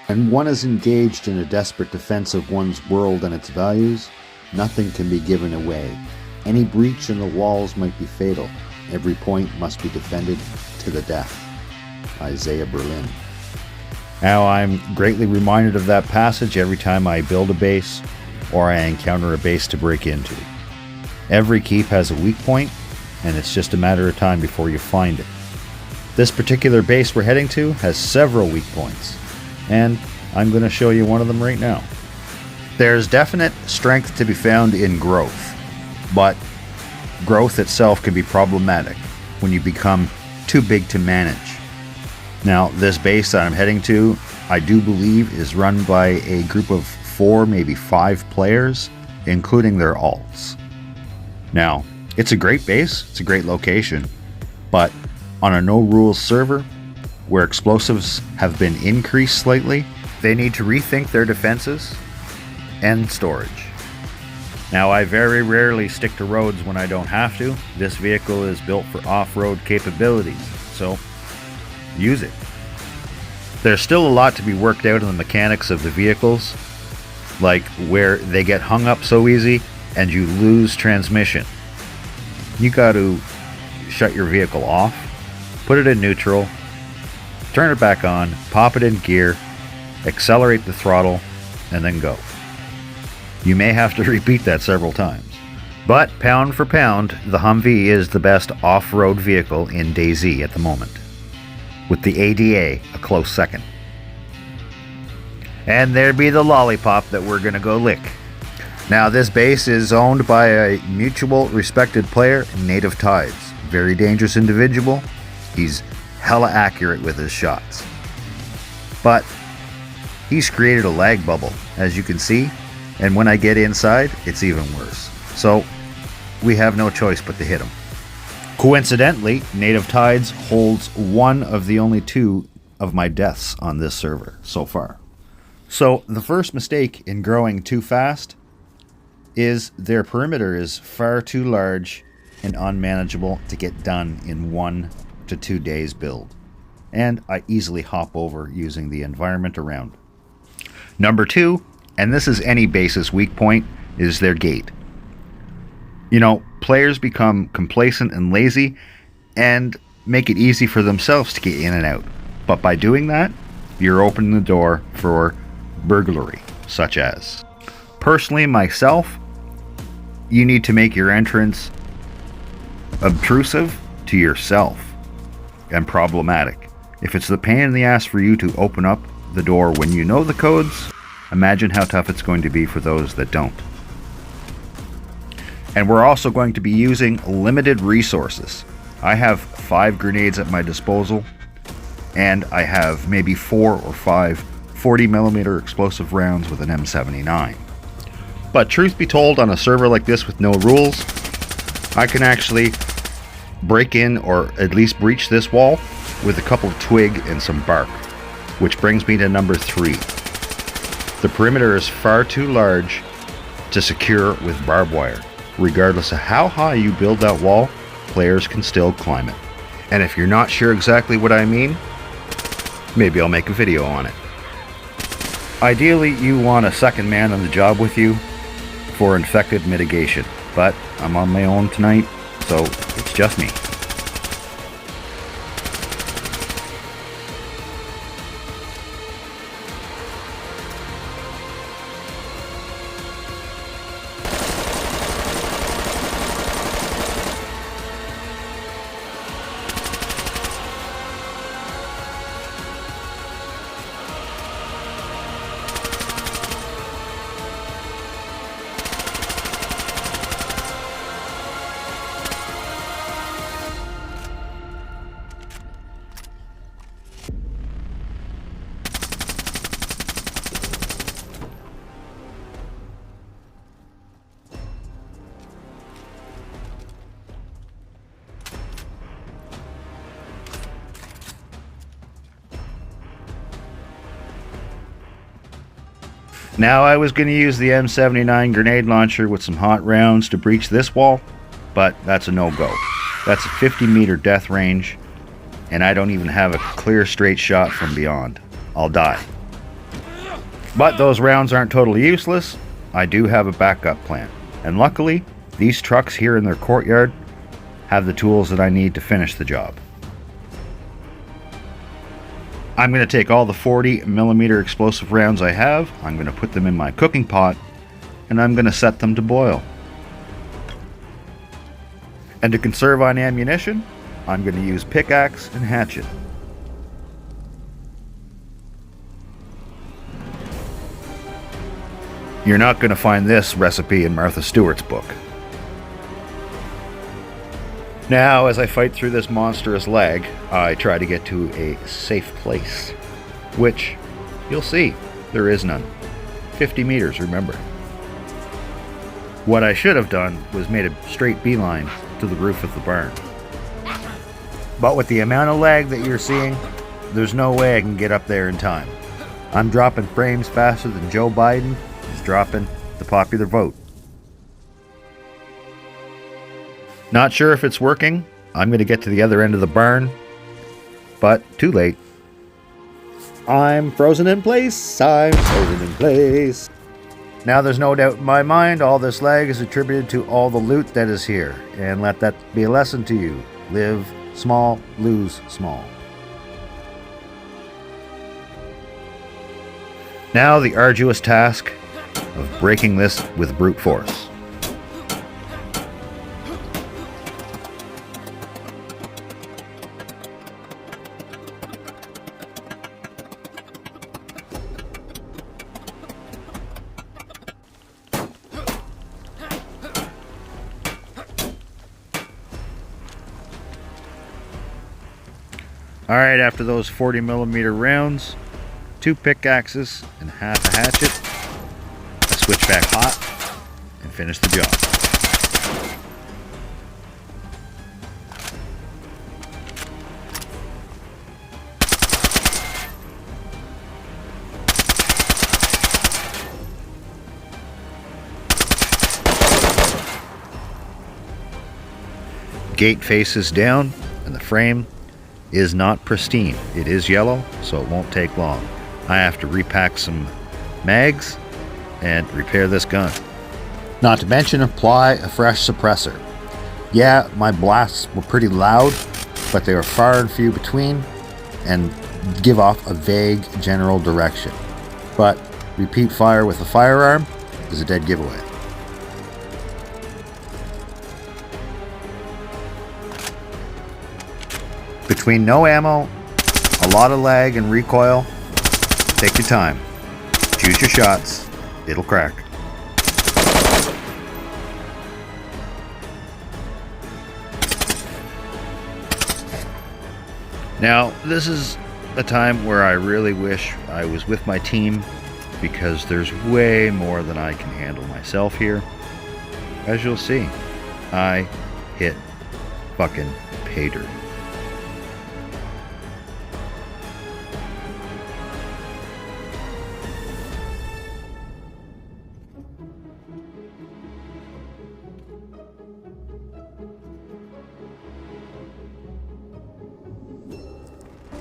When one is engaged in a desperate defense of one's world and its values, nothing can be given away. Any breach in the walls might be fatal. Every point must be defended to the death. Isaiah Berlin. Now, I'm greatly reminded of that passage every time I build a base or I encounter a base to break into. Every keep has a weak point, and it's just a matter of time before you find it. This particular base we're heading to has several weak points, and I'm going to show you one of them right now. There's definite strength to be found in growth, but growth itself can be problematic when you become too big to manage. Now, this base that I'm heading to, I do believe is run by a group of 4, maybe 5 players, including their alts. Now, it's a great base, it's a great location, but on a no-rules server, where explosives have been increased slightly, they need to rethink their defenses and storage. Now, I very rarely stick to roads when I don't have to. This vehicle is built for off-road capabilities, so use it. There's still a lot to be worked out in the mechanics of the vehicles, like where they get hung up so easy and you lose transmission. You got to shut your vehicle off, put it in neutral, turn it back on, pop it in gear, accelerate the throttle, and then go. You may have to repeat that several times. But pound for pound, the Humvee is the best off-road vehicle in DayZ at the moment, with the ADA a close second. And there be the lollipop that we're gonna go lick. Now, this base is owned by a mutual respected player, Native Tides. Very dangerous individual. He's hella accurate with his shots. But he's created a lag bubble, as you can see, and when I get inside, it's even worse. So we have no choice but to hit him. Coincidentally, Native Tides holds one of the only 2 of my deaths on this server so far. So the first mistake in growing too fast is their perimeter is far too large and unmanageable to get done in 1 to 2 days build. And I easily hop over using the environment around. Number 2, and this is any base's weak point, is their gate. You know, players become complacent and lazy and make it easy for themselves to get in and out. But by doing that, you're opening the door for burglary, such as. Personally, myself, you need to make your entrance obtrusive to yourself and problematic. If it's the pain in the ass for you to open up the door when you know the codes, imagine how tough it's going to be for those that don't. And we're also going to be using limited resources. I have 5 grenades at my disposal, and I have maybe 4 or 5 40mm explosive rounds with an M79. But truth be told, on a server like this with no rules, I can actually break in or at least breach this wall with a couple of twig and some bark, which brings me to number 3. The perimeter is far too large to secure with barbed wire. Regardless of how high you build that wall, players can still climb it. And if you're not sure exactly what I mean, maybe I'll make a video on it. Ideally, you want a second man on the job with you for infected mitigation, but I'm on my own tonight, so it's just me. Now, I was going to use the M79 grenade launcher with some hot rounds to breach this wall, but that's a no-go. That's a 50-meter death range, and I don't even have a clear straight shot from beyond, I'll die. But those rounds aren't totally useless. I do have a backup plan. And luckily, these trucks here in their courtyard have the tools that I need to finish the job. I'm going to take all the 40mm explosive rounds I have, I'm going to put them in my cooking pot, and I'm going to set them to boil. And to conserve on ammunition, I'm going to use pickaxe and hatchet. You're not going to find this recipe in Martha Stewart's book. Now, as I fight through this monstrous lag, I try to get to a safe place, which, you'll see, there is none. 50 meters, remember. What I should have done was made a straight beeline to the roof of the barn. But with the amount of lag that you're seeing, there's no way I can get up there in time. I'm dropping frames faster than Joe Biden is dropping the popular vote. Not sure if it's working. I'm going to get to the other end of the barn, but too late. I'm frozen in place. I'm frozen in place. Now there's no doubt in my mind all this lag is attributed to all the loot that is here, and let that be a lesson to you. Live small, lose small. Now the arduous task of breaking this with brute force. Alright, after those 40mm rounds, 2 pickaxes and half a hatchet, I switch back hot and finish the job. Gate faces down and the frame is not pristine. It is yellow, so it won't take long. I have to repack some mags and repair this gun. Not to mention apply a fresh suppressor. Yeah, my blasts were pretty loud, but they were far and few between and give off a vague general direction. But repeat fire with a firearm is a dead giveaway. Between no ammo, a lot of lag and recoil, take your time. Choose your shots, it'll crack. Now, this is a time where I really wish I was with my team, because there's way more than I can handle myself here. As you'll see, I hit fucking pay dirt.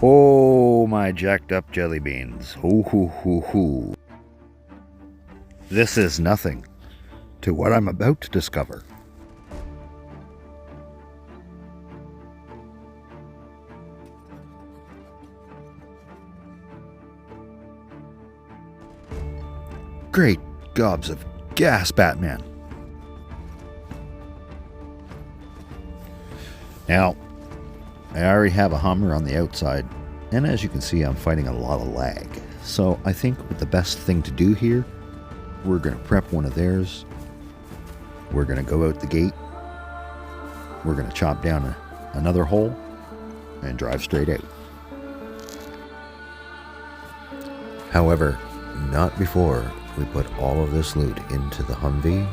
Oh, my jacked up jelly beans. Hoo hoo hoo hoo. This is nothing to what I'm about to discover. Great gobs of gas, Batman. Now, I already have a Hummer on the outside, and as you can see, I'm fighting a lot of lag. So I think the best thing to do here, we're going to prep one of theirs. We're going to go out the gate. We're going to chop down another hole and drive straight out. However, not before we put all of this loot into the Humvee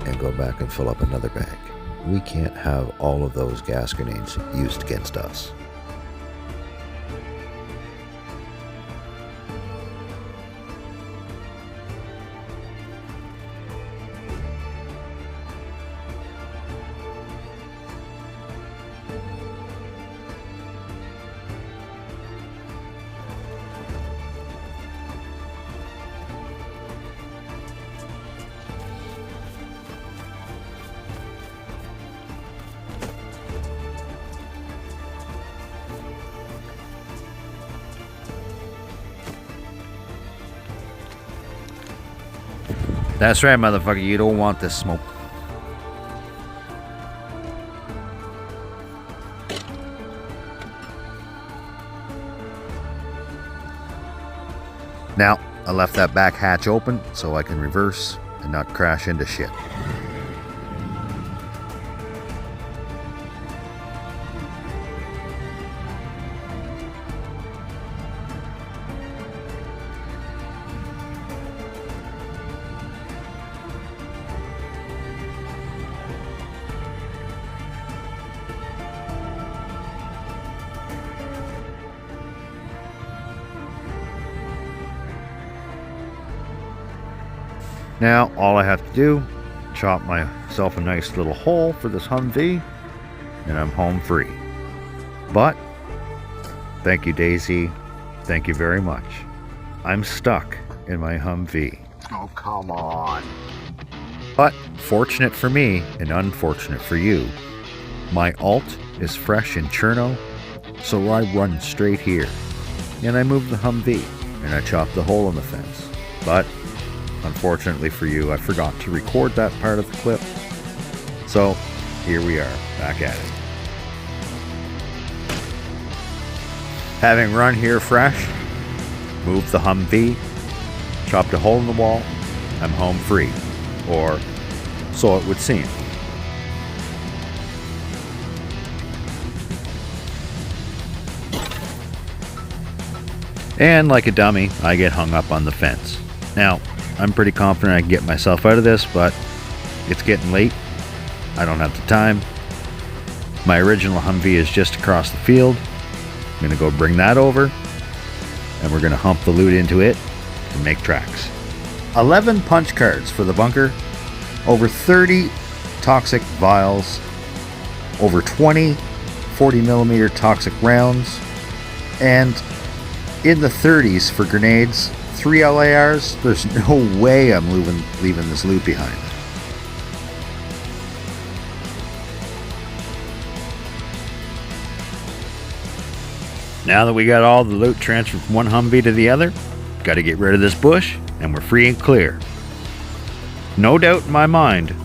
and go back and fill up another bag. We can't have all of those gas grenades used against us. That's right, motherfucker. You don't want this smoke. Now, I left that back hatch open so I can reverse and not crash into shit. Now, all I have to do, chop myself a nice little hole for this Humvee, and I'm home free. But, thank you, Daisy. Thank you very much. I'm stuck in my Humvee. Oh, come on. But, fortunate for me, and unfortunate for you, my alt is fresh in Cherno, so I run straight here. And I move the Humvee, and I chop the hole in the fence. But, unfortunately for you, I forgot to record that part of the clip. So, here we are, back at it. Having run here fresh, moved the Humvee, chopped a hole in the wall, I'm home free. Or, so it would seem. And like a dummy, I get hung up on the fence. Now, I'm pretty confident I can get myself out of this, but it's getting late. I don't have the time. My original Humvee is just across the field. I'm going to go bring that over, and we're going to hump the loot into it and make tracks. 11 punch cards for the bunker, over 30 toxic vials, over 20 40mm toxic rounds, and in the 30s for grenades, 3 LARs. There's no way I'm leaving this loot behind. Now that we got all the loot transferred from one Humvee to the other, got to get rid of this bush, and we're free and clear. No doubt in my mind,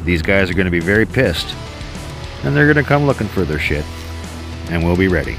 these guys are going to be very pissed, and they're going to come looking for their shit, and we'll be ready.